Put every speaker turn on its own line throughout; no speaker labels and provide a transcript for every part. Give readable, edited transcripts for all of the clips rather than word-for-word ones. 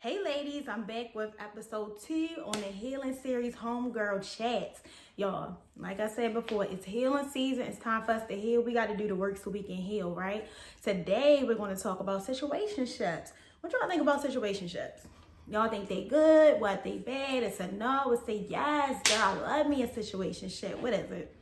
Hey ladies, I'm back with episode 2 on the healing series, Homegirl Chats. Y'all, like I said before, it's healing season. It's time for us to heal. We got to do the work so we can heal, right? Today, we're going to talk about situationships. What y'all think about situationships? Y'all think they good? What, they bad? It's a no. It's a yes. Girl, I love me a situationship. What is it?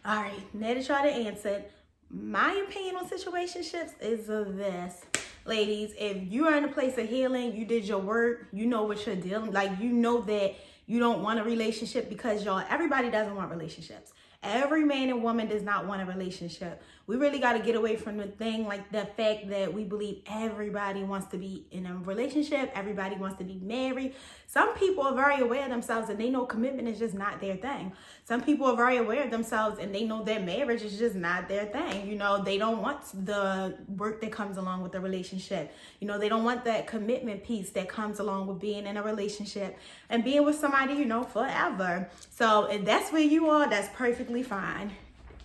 All right, now that y'all done answered, my opinion on situationships is this. Ladies, if you are in a place of healing, you did your work, you know what you're dealing, like you know that you don't want a relationship because everybody doesn't want relationships. Every man and woman does not want a relationship. We really got to get away from the thing, like the fact that we believe everybody wants to be in a relationship. Everybody wants to be married. Some people are very aware of themselves and they know commitment is just not their thing. Some people are very aware of themselves and they know that marriage is just not their thing. You know, they don't want the work that comes along with the relationship. You know, they don't want that commitment piece that comes along with being in a relationship and being with somebody, you know, forever. So if that's where you are, that's perfectly fine.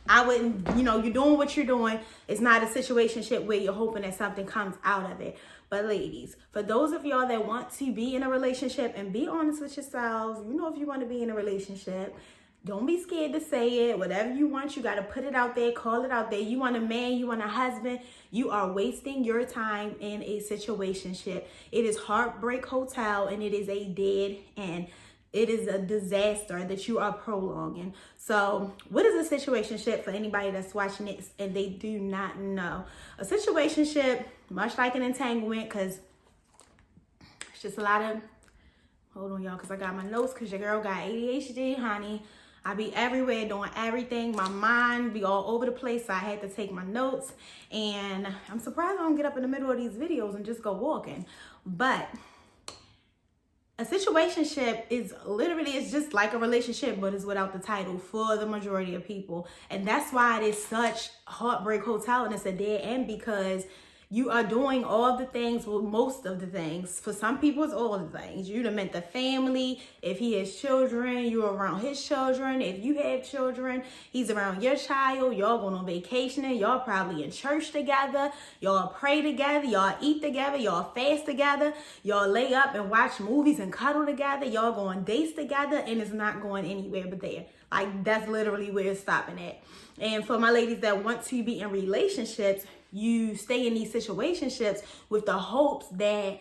I wouldn't, you're doing what you're doing. It's not a situationship where you're hoping that something comes out of it. But ladies, for those of y'all that want to be in a relationship and be honest with yourselves, if you want to be in a relationship, don't be scared to say it. Whatever you want, you got to put it out there, call it out there. You want a man, you want a husband, you are wasting your time in a situationship. It is Heartbreak Hotel and it is a dead end. It is a disaster that you are prolonging. So what is a situationship for anybody that's watching it and they do not know? A situationship, much like an entanglement, because it's just a lot of, hold on y'all, because I got my notes because your girl got ADHD, honey. I be everywhere doing everything. My mind be all over the place. So I had to take my notes. And I'm surprised I don't get up in the middle of these videos and just go walking. But a situationship is literally, it's just like a relationship, but it's without the title for the majority of people. And that's why it is such Heartbreak Hotel and it's a dead end, because you are doing all the things, well, most of the things. For some people, it's all the things. You done met the family. If he has children, you're around his children. If you have children, he's around your child. Y'all going on vacation. Y'all probably in church together. Y'all pray together. Y'all eat together. Y'all fast together. Y'all lay up and watch movies and cuddle together. Y'all go on dates together, and it's not going anywhere but there. Like, that's literally where it's stopping at. And for my ladies that want to be in relationships, you stay in these situationships with the hopes that,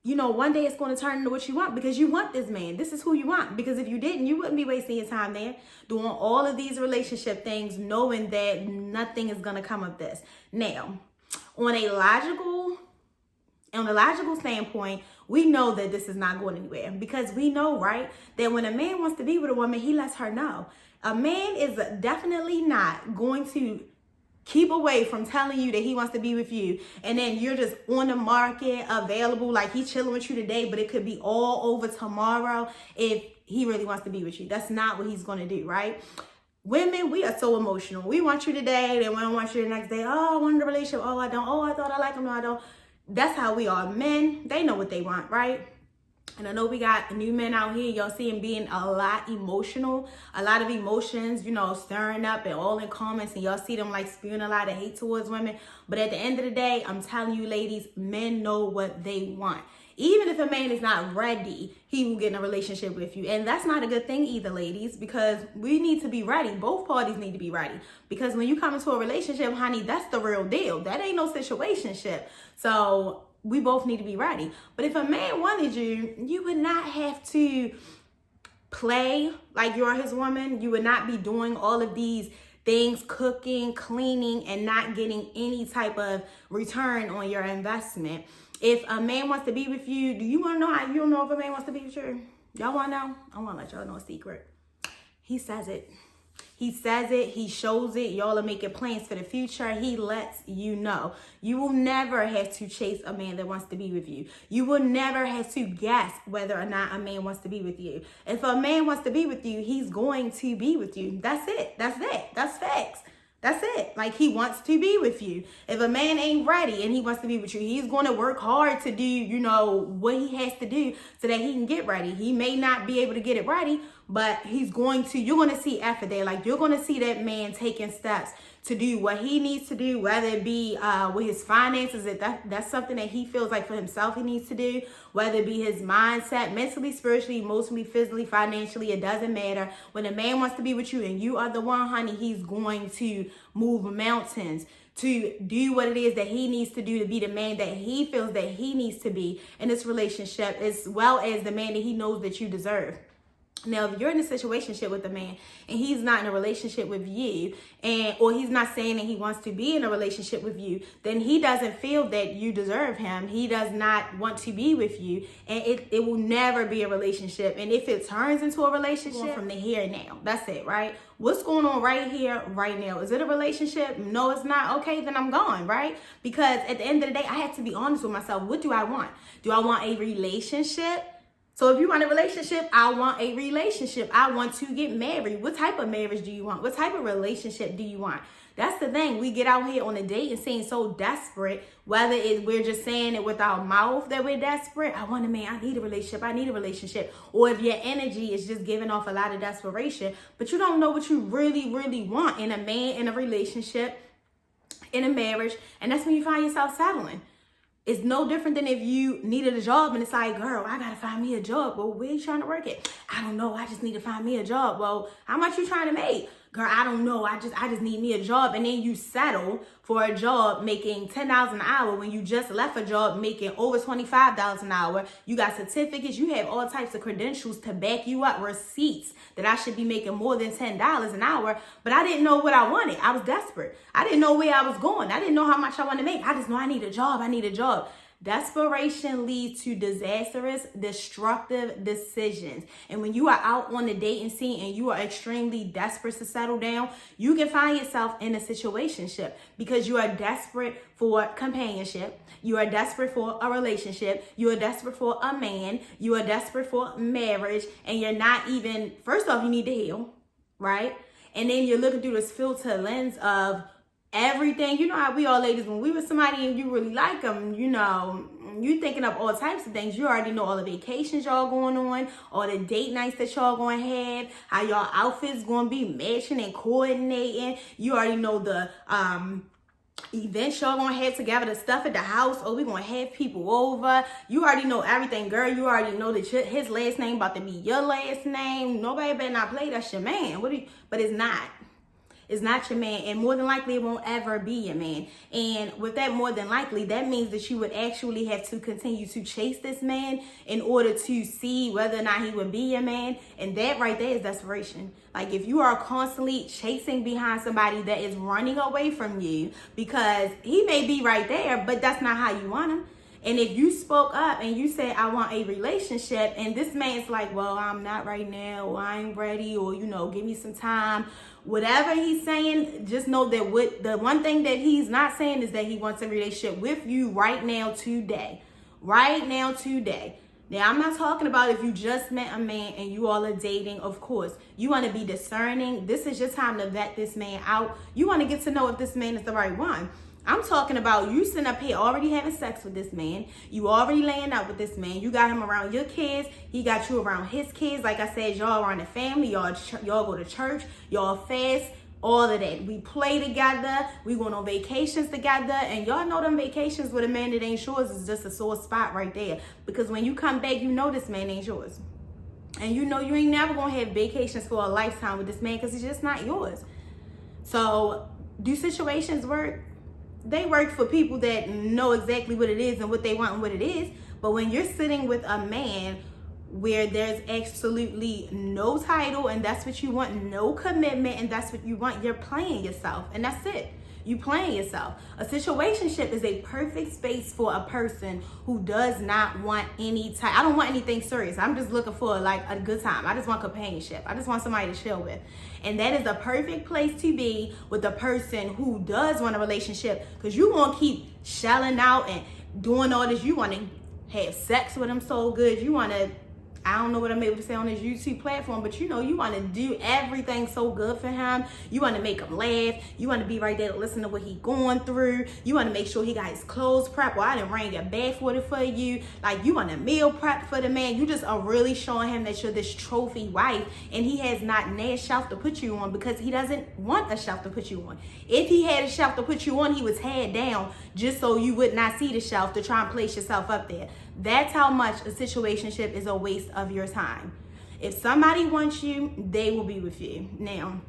one day it's going to turn into what you want, because you want this man. This is who you want. Because if you didn't, you wouldn't be wasting your time there doing all of these relationship things, knowing that nothing is going to come of this. Now, on a logical standpoint, we know that this is not going anywhere, because we know, right, that when a man wants to be with a woman, he lets her know. A man is definitely not going to keep away from telling you that he wants to be with you, and then you're just on the market, available, like he's chilling with you today, but it could be all over tomorrow if he really wants to be with you. That's not what he's going to do, right? Women, we are so emotional. We want you today, then we don't want you the next day. Oh, I wanted a relationship. Oh, I don't. Oh, I thought I liked him. No, I don't. That's how we are. Men, they know what they want, right? And I know we got new men out here. Y'all see him being a lot emotional, a lot of emotions, stirring up and all in comments. And y'all see them like spewing a lot of hate towards women. But at the end of the day, I'm telling you, ladies, men know what they want. Even if a man is not ready, he will get in a relationship with you. And that's not a good thing either, ladies, because we need to be ready. Both parties need to be ready. Because when you come into a relationship, honey, that's the real deal. That ain't no situationship. So we both need to be ready. But if a man wanted you, you would not have to play like you're his woman. You would not be doing all of these things, cooking, cleaning, and not getting any type of return on your investment. If a man wants to be with you, do you want to know how you don't know if a man wants to be with you? Y'all want to know? I want to let y'all know a secret. He says it. He says it, he shows it. Y'all are making plans for the future. He lets you know. You will never have to chase a man that wants to be with you. You will never have to guess whether or not a man wants to be with you. If a man wants to be with you, he's going to be with you. That's it. That's it. That's facts. That's it. Like, he wants to be with you. If a man ain't ready and he wants to be with you, he's going to work hard to do, what he has to do so that he can get ready. He may not be able to get it ready, but you're going to see effort there. Like, you're going to see that man taking steps to do what he needs to do, whether it be with his finances, that's something that he feels like for himself he needs to do, whether it be his mindset, mentally, spiritually, emotionally, physically, financially, it doesn't matter. When a man wants to be with you and you are the one, honey, he's going to move mountains to do what it is that he needs to do to be the man that he feels that he needs to be in this relationship, as well as the man that he knows that you deserve. Now, if you're in a situationship with a man and he's not in a relationship with you, or he's not saying that he wants to be in a relationship with you, then he doesn't feel that you deserve him. He does not want to be with you, and it will never be a relationship. And if it turns into a relationship, from the here and now, that's it, right? What's going on right here, right now? Is it a relationship? No, it's not. Okay, then I'm gone, right? Because at the end of the day, I have to be honest with myself. What do I want? Do I want a relationship? So if you want a relationship, I want a relationship. I want to get married. What type of marriage do you want? What type of relationship do you want? That's the thing. We get out here on a date and saying so desperate, whether it's we're just saying it with our mouth that we're desperate. I want a man. I need a relationship. I need a relationship. Or if your energy is just giving off a lot of desperation, but you don't know what you really, really want in a man, in a relationship, in a marriage. And that's when you find yourself settling. It's no different than if you needed a job and it's like, girl, I gotta find me a job. Well, where you trying to work at? I don't know. I just need to find me a job. Well, how much you trying to make? Girl, I don't know. I just need me a job. And then you settle for a job making $10 an hour when you just left a job making over $25 an hour. You got certificates. You have all types of credentials to back you up, receipts that I should be making more than $10 an hour. But I didn't know what I wanted. I was desperate. I didn't know where I was going. I didn't know how much I wanted to make. I just know I need a job. I need a job. Desperation leads to disastrous, destructive decisions. And when you are out on the dating scene and you are extremely desperate to settle down, you can find yourself in a situationship because you are desperate for companionship. You are desperate for a relationship. You are desperate for a man. You are desperate for marriage. And you're not even, first off, you need to heal, right? And then you're looking through this filter lens of everything. You know how we all ladies, when we with somebody and you really like them, you know, you thinking of all types of things. You already know all the vacations y'all going on, all the date nights that y'all going to have, how y'all outfits going to be matching and coordinating. You already know the events y'all going to have together, the stuff at the house. Oh, we going to have people over. You already know everything, girl. You already know that his last name about to be your last name. Nobody better not play. That's your man. But it's not. It's not your man, and more than likely it won't ever be your man. And with that, more than likely, that means that you would actually have to continue to chase this man in order to see whether or not he would be your man. And that right there is desperation. Like, if you are constantly chasing behind somebody that is running away from you because he may be right there, but that's not how you want him. And if you spoke up and you said, I want a relationship, and this man's like, well, I'm not right now, or I ain't ready, or, you know, give me some time. Whatever he's saying, just know that the one thing that he's not saying is that he wants a relationship with you right now, today. Right now, today. Now, I'm not talking about if you just met a man and you all are dating. Of course, you want to be discerning. This is your time to vet this man out. You want to get to know if this man is the right one. I'm talking about you sitting up here already having sex with this man. You already laying out with this man. You got him around your kids. He got you around his kids. Like I said, y'all are in a family. Y'all go to church. Y'all fast. All of that. We play together. We going on vacations together. And y'all know them vacations with a man that ain't yours is just a sore spot right there. Because when you come back, you know this man ain't yours. And you know you ain't never going to have vacations for a lifetime with this man because he's just not yours. So do situations work? They work for people that know exactly what it is and what they want and what it is. But when you're sitting with a man where there's absolutely no title and that's what you want, no commitment, and that's what you want, you're playing yourself. And that's it. You playing yourself. A situationship is a perfect space for a person who does not want any time. I don't want anything serious. I'm just looking for like a good time. I just want companionship. I just want somebody to chill with. And that is the perfect place to be with a person who does want a relationship, because you won't keep shelling out and doing all this. You want to have sex with them so good. You want to I don't know what I'm able to say on his YouTube platform, but you know, you want to do everything so good for him. You want to make him laugh. You want to be right there to listen to what he going through. You want to make sure he got his clothes prepped. Well, I didn't bring your bath water for you. Like, you want a meal prep for the man. You just are really showing him that you're this trophy wife, and he has not a shelf to put you on because he doesn't want a shelf to put you on. If he had a shelf to put you on, he was head down just so you would not see the shelf to try and place yourself up there. That's how much a situationship is a waste of your time. If somebody wants you, they will be with you. Now,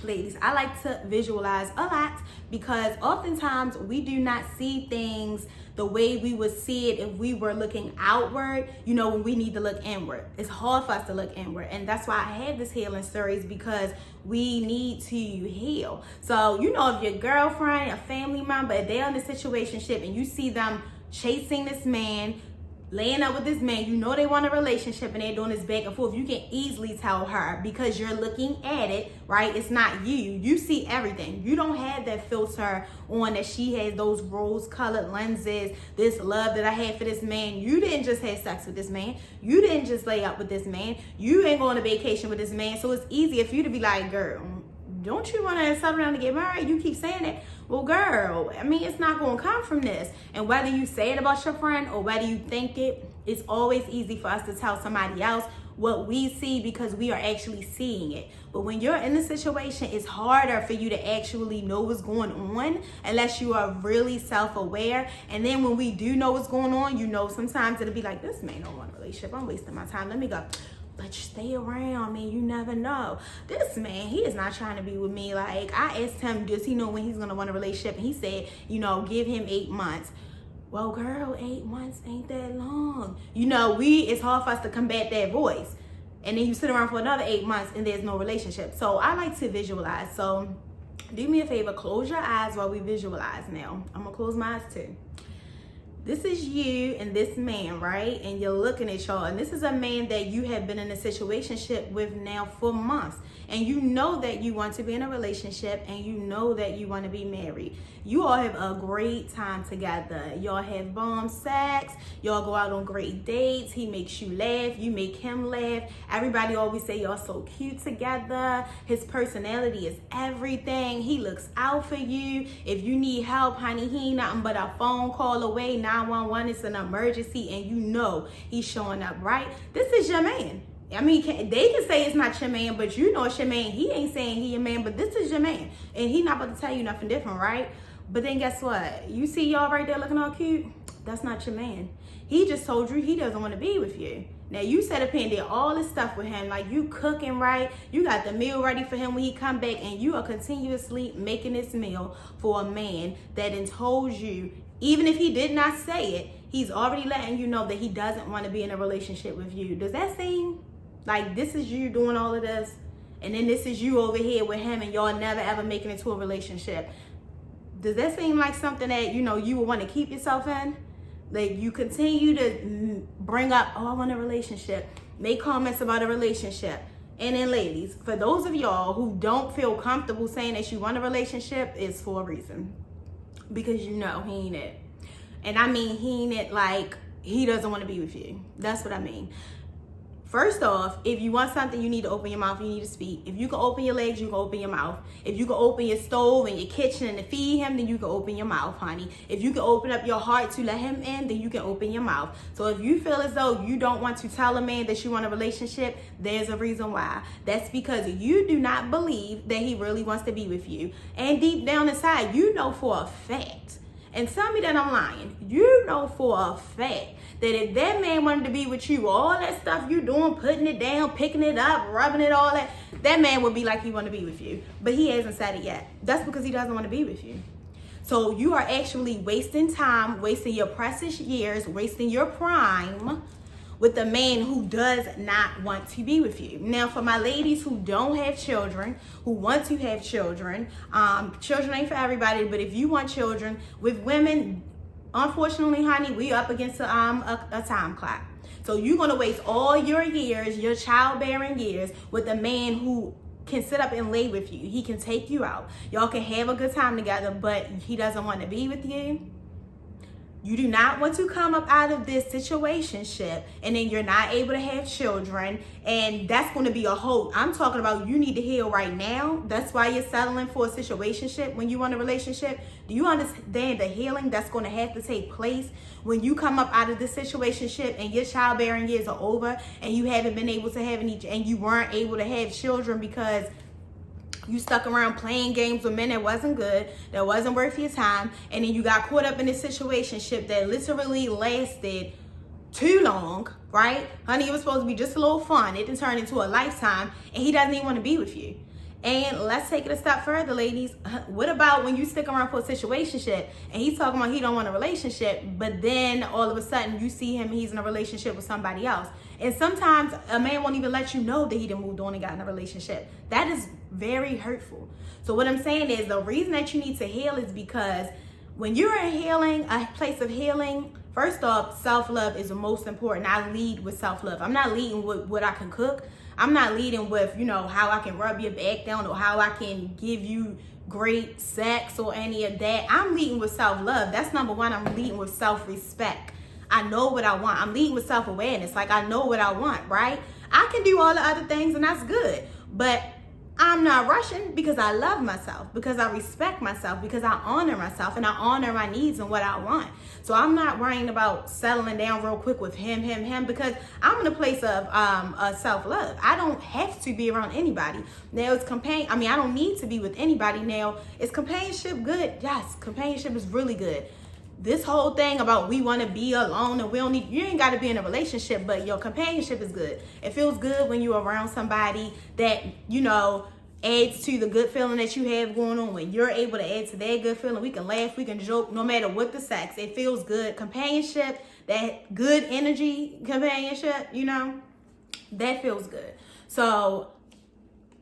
ladies, I like to visualize a lot because oftentimes we do not see things the way we would see it if we were looking outward, you know, when we need to look inward. It's hard for us to look inward. And that's why I have this healing series, because we need to heal. So, you know, if your girlfriend, a family member, if they're in a situationship and you see them chasing this man, laying up with this man, you know they want a relationship and they're doing this back and forth, you can easily tell her because you're looking at it, right? It's not you. You see everything. You don't have that filter on that she has those rose-colored lenses, this love that I had for this man. You didn't just have sex with this man. You didn't just lay up with this man. You ain't going on a vacation with this man. So it's easier for you to be like, girl, don't you want to settle down to get married? You keep saying it. Well, girl, I mean, it's not going to come from this. And whether you say it about your friend or whether you think it, it's always easy for us to tell somebody else what we see because we are actually seeing it. But when you're in a situation, it's harder for you to actually know what's going on unless you are really self-aware. And then when we do know what's going on, you know, sometimes it'll be like, this man don't want a relationship. I'm wasting my time. Let me go. But stay around, man. You never know. This man, he is not trying to be with me. Like, I asked him, does he know when he's going to want a relationship? And he said, you know, give him 8 months. Well, girl, 8 months ain't that long. You know, it's hard for us to combat that voice. And then you sit around for another 8 months and there's no relationship. So I like to visualize. So do me a favor, close your eyes while we visualize now. I'm going to close my eyes too. This is you and this man, right? And you're looking at y'all. And this is a man that you have been in a situationship with now for months. And you know that you want to be in a relationship and you know that you want to be married. You all have a great time together. Y'all have bomb sex. Y'all go out on great dates. He makes you laugh. You make him laugh. Everybody always say y'all so cute together. His personality is everything. He looks out for you. If you need help, honey, he ain't nothing but a phone call away. 911 is an emergency and you know he's showing up, right? This is your man. I mean, they can say it's not your man, but you know it's your man. He ain't saying he your man, but this is your man. And he not about to tell you nothing different, right? But then guess what? You see y'all right there looking all cute? That's not your man. He just told you he doesn't want to be with you. Now, you set up and did all this stuff with him. Like, you cooking right. You got the meal ready for him when he come back. And you are continuously making this meal for a man that then told you, even if he did not say it, he's already letting you know that he doesn't want to be in a relationship with you. Does that seem like this is you doing all of this? And then this is you over here with him and y'all never ever making it to a relationship. Does that seem like something that, you know, you would want to keep yourself in? Like, you continue to bring up, oh, I want a relationship. Make comments about a relationship. And then ladies, for those of y'all who don't feel comfortable saying that you want a relationship, it's for a reason. Because you know he ain't it. And I mean he ain't it like he doesn't want to be with you. That's what I mean. First off, if you want something, you need to open your mouth, you need to speak. If you can open your legs, you can open your mouth. If you can open your stove and your kitchen and to feed him, then you can open your mouth, honey. If you can open up your heart to let him in, then you can open your mouth. So if you feel as though you don't want to tell a man that you want a relationship, there's a reason why. That's because you do not believe that he really wants to be with you. And deep down inside, you know for a fact, and tell me that I'm lying, you know for a fact that if that man wanted to be with you, all that stuff you doing, putting it down, picking it up, rubbing it, all that man would be like he want to be with you. But he hasn't said it yet. That's because he doesn't want to be with you. So you are actually wasting time, wasting your precious years, wasting your prime with a man who does not want to be with you. Now, for my ladies who don't have children, who want to have children, children ain't for everybody, but if you want children, with women, unfortunately, honey, we up against a time clock. So you're gonna waste all your years, your childbearing years, with a man who can sit up and lay with you. He can take you out. Y'all can have a good time together, but he doesn't want to be with you. You do not want to come up out of this situationship and then you're not able to have children, and that's going to be a whole, I'm talking about you need to heal right now. That's why you're settling for a situationship when you want a relationship. Do you understand the healing that's going to have to take place when you come up out of this situationship and your childbearing years are over and you haven't been able to have any, and you weren't able to have children because you stuck around playing games with men that wasn't good, that wasn't worth your time, and then you got caught up in this situationship that literally lasted too long, right? Honey, it was supposed to be just a little fun. It didn't turn into a lifetime, and he doesn't even want to be with you. And let's take it a step further, ladies. What about when you stick around for a situationship and he's talking about he don't want a relationship, but then all of a sudden you see him, he's in a relationship with somebody else. And sometimes a man won't even let you know that he done moved on and got in a relationship. That is very hurtful. So what I'm saying is the reason that you need to heal is because when you're in healing, a place of healing, first off, self-love is the most important. I lead with self-love. I'm not leading with what I can cook. I'm not leading with, how I can rub your back down or how I can give you great sex or any of that. I'm leading with self-love. That's number one. I'm leading with self-respect. I know what I want. I'm leading with self-awareness. Like, I know what I want, right? I can do all the other things and that's good. But I'm not rushing because I love myself, because I respect myself, because I honor myself and I honor my needs and what I want. So I'm not worrying about settling down real quick with him, because I'm in a place of self-love. I don't have to be around anybody. Now it's I don't need to be with anybody now. Is companionship good? Yes, companionship is really good. This whole thing about we want to be alone and you ain't got to be in a relationship, but your companionship is good. It feels good when you're around somebody that, adds to the good feeling that you have going on. When you're able to add to that good feeling, we can laugh, we can joke, no matter what the sex. It feels good. Companionship, that good energy companionship, that feels good. So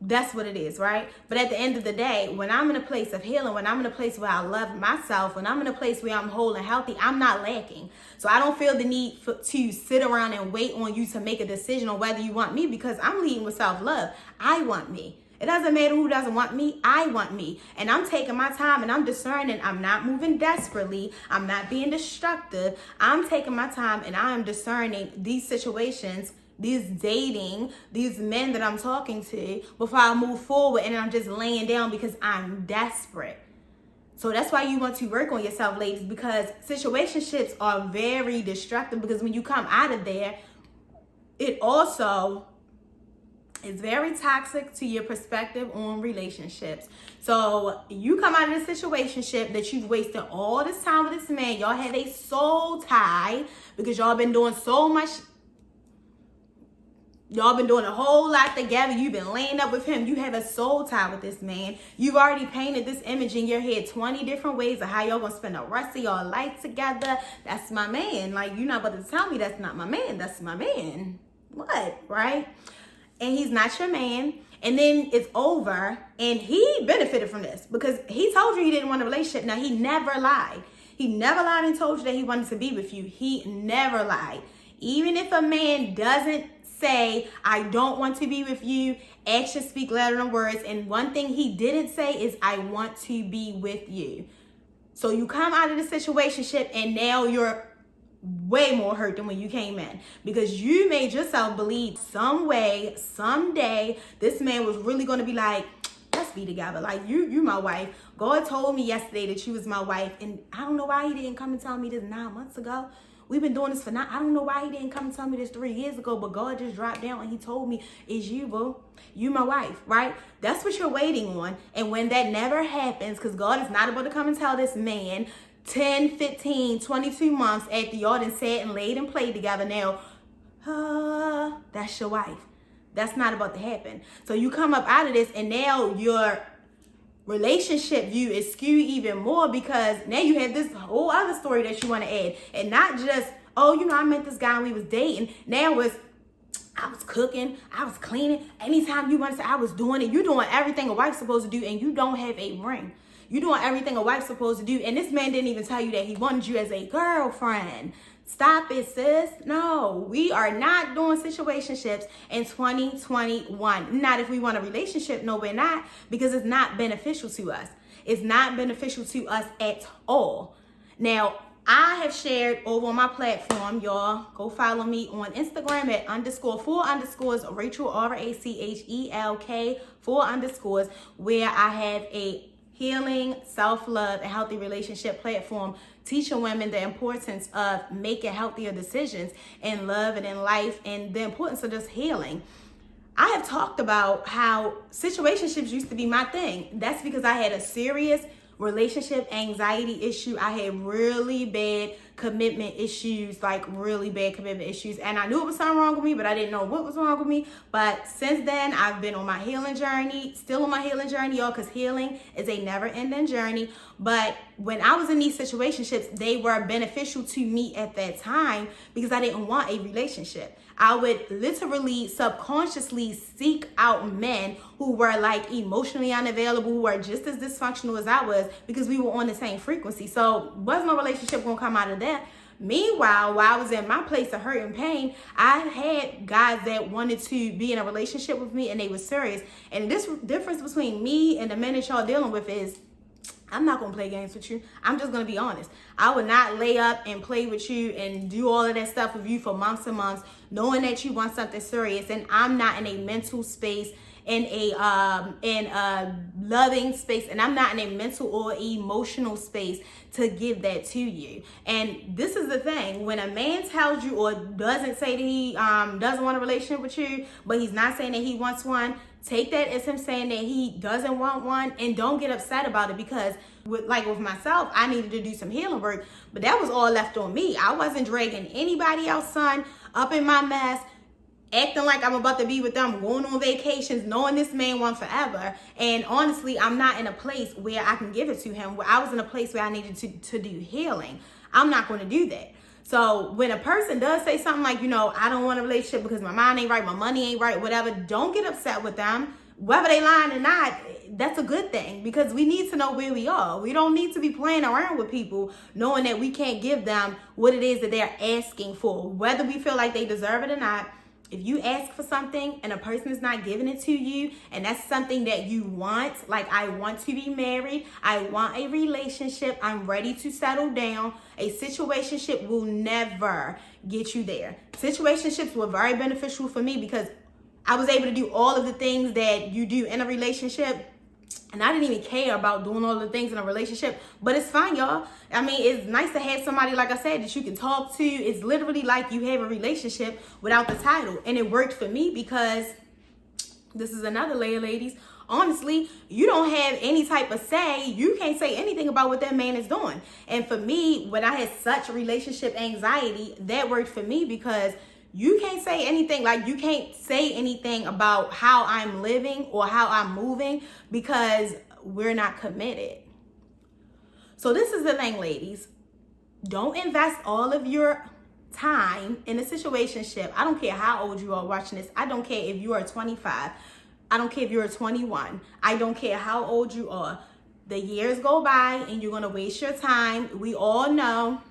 that's what it is, right? But at the end of the day, when I'm in a place of healing, when I'm in a place where I love myself, when I'm in a place where I'm whole and healthy, I'm not lacking. So I don't feel the need to sit around and wait on you to make a decision on whether you want me, because I'm leading with self-love. I want me. It doesn't matter who doesn't want me. I want me. And I'm taking my time and I'm discerning. I'm not moving desperately. I'm not being destructive. I'm taking my time and I am discerning these situations, these dating, these men that I'm talking to before I move forward, and I'm just laying down because I'm desperate. So that's why you want to work on yourself, ladies, because situationships are very destructive, because when you come out of there, it also is very toxic to your perspective on relationships. So you come out of this situationship that you've wasted all this time with this man. Y'all had a soul tie because y'all been doing so much. Y'all been doing a whole lot together. You've been laying up with him. You have a soul tie with this man. You've already painted this image in your head 20 different ways of how y'all gonna spend the rest of your life together. That's my man. Like, you're not about to tell me that's not my man. That's my man. What, right? And he's not your man. And then it's over. And he benefited from this because he told you he didn't want a relationship. Now, he never lied. He never lied and told you that he wanted to be with you. He never lied. Even if a man doesn't say, I don't want to be with you, actions speak louder than words. And one thing he didn't say is, I want to be with you. So you come out of the situationship and now you're way more hurt than when you came in, because you made yourself believe some way, someday, this man was really going to be like, let's be together. Like, you my wife. God told me yesterday that you was my wife. And I don't know why he didn't come and tell me this 9 months ago. We've been doing this for I don't know why he didn't come and tell me this 3 years ago, but God just dropped down and he told me, it's you, boo. You my wife, right? That's what you're waiting on. And when that never happens, because God is not about to come and tell this man 10, 15, 22 months after y'all done sat and laid and played together, now, that's your wife. That's not about to happen. So you come up out of this and now your relationship view is skewed even more, because now you have this whole other story that you want to add. And not just, I met this guy and we was dating. Now it's, I was cooking, I was cleaning. Anytime you want to say I was doing it, you're doing everything a wife's supposed to do and you don't have a ring. You're doing everything a wife's supposed to do. And this man didn't even tell you that he wanted you as a girlfriend. Stop it, sis. No, we are not doing situationships in 2021. Not if we want a relationship. No, we're not, because it's not beneficial to us. It's not beneficial to us at all. Now, I have shared over on my platform, y'all. Go follow me on Instagram at _4_ Rachel, RACHELK 4_, where I have a healing, self-love, and healthy relationship platform teaching women the importance of making healthier decisions in love and in life, and the importance of just healing. I have talked about how situationships used to be my thing. That's because I had a serious relationship anxiety issue. I had really bad commitment issues, and I knew it was something wrong with me, but I didn't know what was wrong with me. But since then, I've been on my healing journey, still on my healing journey, y'all, because healing is a never-ending journey. But when I was in these situationships, they were beneficial to me at that time because I didn't want a relationship. I would literally subconsciously seek out men who were like emotionally unavailable, who were just as dysfunctional as I was, because we were on the same frequency. So was no relationship gonna come out of that? Meanwhile, while I was in my place of hurt and pain, I had guys that wanted to be in a relationship with me and they were serious. And this difference between me and the men that y'all dealing with is, I'm not going to play games with you. I'm just going to be honest. I would not lay up and play with you and do all of that stuff with you for months and months, knowing that you want something serious. And I'm not in a mental space, in a loving space, and I'm not in a mental or emotional space to give that to you. And this is the thing. When a man tells you or doesn't say that he doesn't want a relationship with you, but he's not saying that he wants one, take that as him saying that he doesn't want one, and don't get upset about it, because with myself, I needed to do some healing work, but that was all left on me. I wasn't dragging anybody else, son, up in my mess, acting like I'm about to be with them, going on vacations, knowing this man won forever. And honestly, I'm not in a place where I can give it to him. Where I was in a place where I needed to do healing. I'm not going to do that. So when a person does say something like, I don't want a relationship because my mind ain't right, my money ain't right, whatever, don't get upset with them. Whether they lying or not, that's a good thing, because we need to know where we are. We don't need to be playing around with people knowing that we can't give them what it is that they're asking for, whether we feel like they deserve it or not. If you ask for something and a person is not giving it to you, and that's something that you want, like I want to be married, I want a relationship, I'm ready to settle down, a situationship will never get you there. Situationships were very beneficial for me because I was able to do all of the things that you do in a relationship. And I didn't even care about doing all the things in a relationship, but it's fine, y'all. I mean, it's nice to have somebody, like I said, that you can talk to. It's literally like you have a relationship without the title. And it worked for me because this is another layer, ladies. Honestly, you don't have any type of say. You can't say anything about what that man is doing. And for me, when I had such relationship anxiety, that worked for me because you can't say anything, like you can't say anything about how I'm living or how I'm moving because we're not committed. So this is the thing, ladies. Don't invest all of your time in a situationship. I don't care how old you are watching this. I don't care if you are 25. I don't care if you're 21. I don't care how old you are. The years go by and you're going to waste your time. We all know.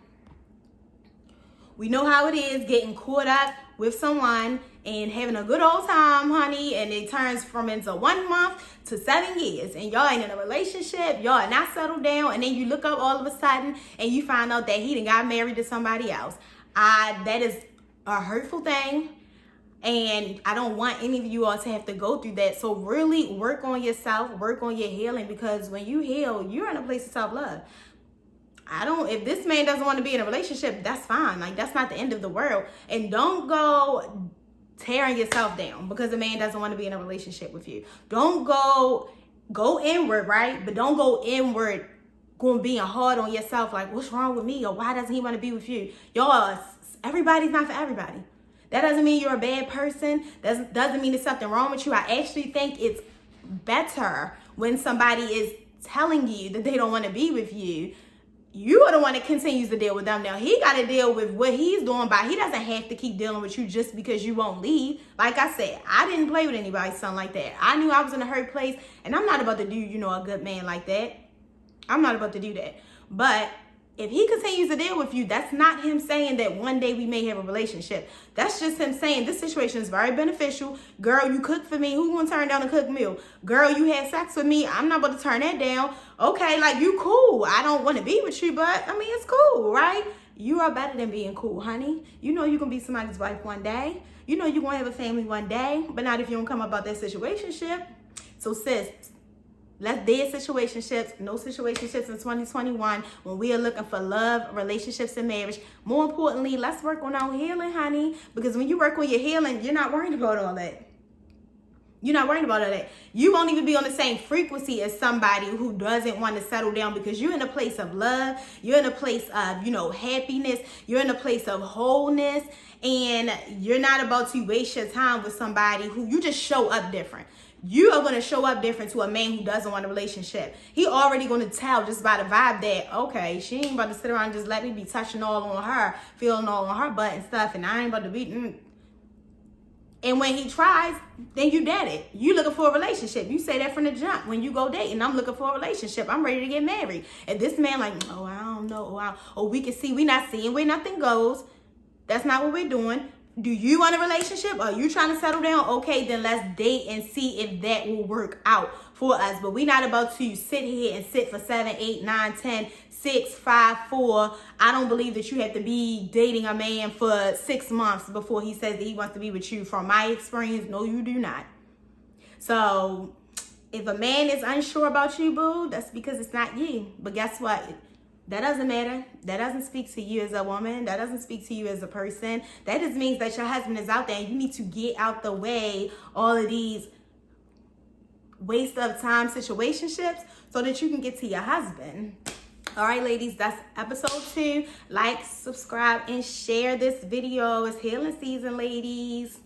We know how it is getting caught up with someone and having a good old time, honey, and it turns from into 1 month to 7 years, and y'all ain't in a relationship, y'all are not settled down, and then you look up all of a sudden and you find out that he done got married to somebody else. That is a hurtful thing, and I don't want any of you all to have to go through that. So really work on yourself, work on your healing, because when you heal, you're in a place of self-love. If this man doesn't want to be in a relationship, that's fine. Like, that's not the end of the world. And don't go tearing yourself down because a man doesn't want to be in a relationship with you. Don't go inward, right? But don't go inward going being hard on yourself, like, what's wrong with me? Or why doesn't he want to be with you? Y'all, everybody's not for everybody. That doesn't mean you're a bad person. Doesn't mean there's something wrong with you. I actually think it's better when somebody is telling you that they don't want to be with you. You are the one that continues to deal with them. Now, he got to deal with what he's doing he doesn't have to keep dealing with you just because you won't leave. Like I said, I didn't play with anybody's son like that. I knew I was in a hurt place, and I'm not about to do, a good man like that. I'm not about to do that. But If he continues to deal with you, that's not him saying that one day we may have a relationship. That's just him saying this situation is very beneficial. Girl, you cook for me. Who gonna turn down a cooked meal? Girl, you had sex with me. I'm not about to turn that down. Okay, like, you cool. I don't want to be with you, but I mean, it's cool, right? You are better than being cool, honey. You know you're gonna be somebody's wife one day. You know you're gonna have a family one day, but not if you don't come about that situationship. So sis, let's dead situationships, no situationships in 2021 when we are looking for love, relationships, and marriage. More importantly, let's work on our healing, honey. Because when you work on your healing, you're not worried about all that. You're not worried about all that. You won't even be on the same frequency as somebody who doesn't want to settle down, because you're in a place of love. You're in a place of, happiness. You're in a place of wholeness. And you're not about to waste your time with somebody who you just show up different. You are going to show up different to a man who doesn't want a relationship. He already going to tell just by the vibe that, okay, she ain't about to sit around and just let me be touching all on her, feeling all on her butt and stuff, and I ain't about to be... And when he tries, then you dead it. You looking for a relationship. You say that from the jump. When you go dating, I'm looking for a relationship. I'm ready to get married. And this man like, oh, I don't know. Oh, we can see. We not seeing where nothing goes. That's not what we're doing. Do you want a relationship? Are you trying to settle down? Okay, then let's date and see if that will work out for us. But we're not about to sit here and sit for 7, 8, 9, 10, 6, 5, 4. I don't believe that you have to be dating a man for 6 months before he says that he wants to be with you. From my experience, no, you do not. So if a man is unsure about you, boo, that's because it's not you. But guess what? That doesn't matter. That doesn't speak to you as a woman. That doesn't speak to you as a person. That just means that your husband is out there and you need to get out the way all of these waste of time situationships so that you can get to your husband. All right, ladies, that's episode 2. Like, subscribe, and share this video. It's healing season, ladies.